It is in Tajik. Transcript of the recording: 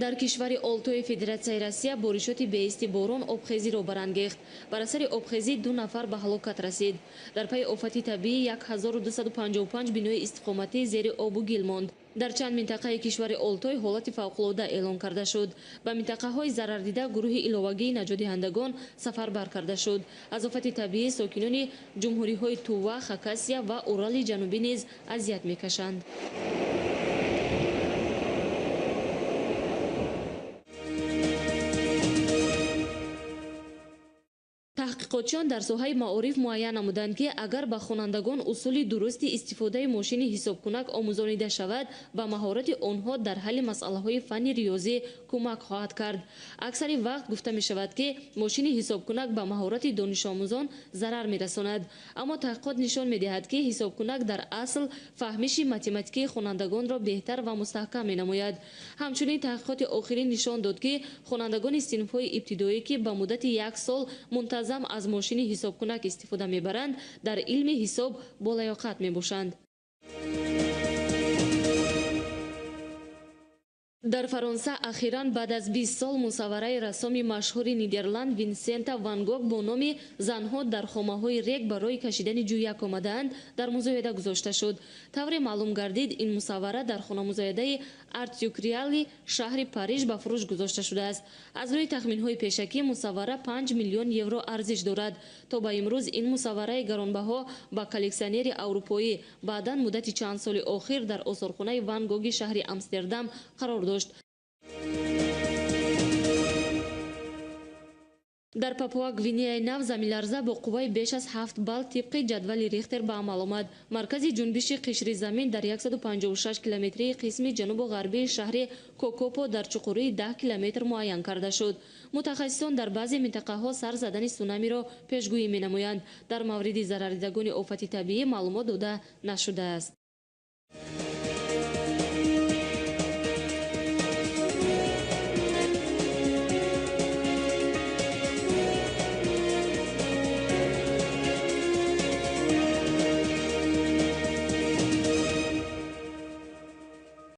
дар кишвари Олтои Федератсияи Россия боришоти беисти борон обхезиро барангехт. Бар асари обхезӣ 2 нафар ба ҳалокат расид. Дар пайи офати табиӣ 1255 бинои истиқоматӣ зери обу гил монд. дар чанд минтақаи кишвари Олтой ҳолати фавқулода эълон карда шуд. ба минтақаҳои зарардида гурӯҳи иловагии наҷотдиҳандагон сафарбар карда шуд. аз офати табиӣ сокинони ҷумҳуриҳои Тува, Хакасия ва Урали ҷанубӣ низ азият мекашанд. таҳқиқотчиён дар соҳаи маориф муайян намуданд, ки агар ба хонандагон усули дурусти истифодаи мошини ҳисобкунак омӯзонида шавад, ба маҳорати онҳо дар ҳалли масъалаҳои фанни риёзӣ кӯмак хоҳад кард. аксари вақт гуфта мешавад, ки мошини ҳисобкунак ба маҳорати донишомӯзон зарар мерасонад. аммо таҳқиқот нишон медиҳад, ки ҳисобкунак дар асл фаҳмиши математикии хонандагонро беҳтар ва мустаҳкам менамояд. ҳамчунин таҳқиқоти охирин нишон дод, ки хонандагони синфҳои ибтидоӣ, ки ба муддати 1 сол мунтазам аз мошини ҳисобкунак истифода мебаранд, дар илми ҳисоб болаёқат мебошанд. дар фаронса ахиран баъд аз 20 сол мусаввараи рассоми машҳури Нидерланд Винсента ван Гог бо номи «Занҳо дар хомаҳои рег барои кашидани ҷӯяк омадаанд» дар музояда гузошта шуд. тавре маълум гардид, ин мусаввара дар хонамузоядаи Арт-Юкриали шаҳри Париж ба фурӯш гузошта шудааст. аз рӯи тахминҳои пешакӣ мусаввара 5 миллион евро арзиш дорад. то ба имрӯз ин мусаввараи гаронбаҳо ба коллексионери аврупоӣ баъдан муддати чанд соли охир дар осорхонаи Ван Гоги шаҳри Амстердам қарор дошт. дар Папуа-Гвинеяи Нав заминларза бо қувваи беш аз 7 балл тибқи ҷадвали Рихтер ба амал омад. маркази ҷунбиши қишри замин дар 156 километрии қисми ҷанубу ғарбии шаҳри Кокопо дар чуқурии 10 километр муайян карда шуд. мутахассисон дар баъзе минтақаҳо сар задани сунамиро пешгӯӣ менамоянд. дар мавриди зарардидагони офати табиӣ маълумот дода нашудааст.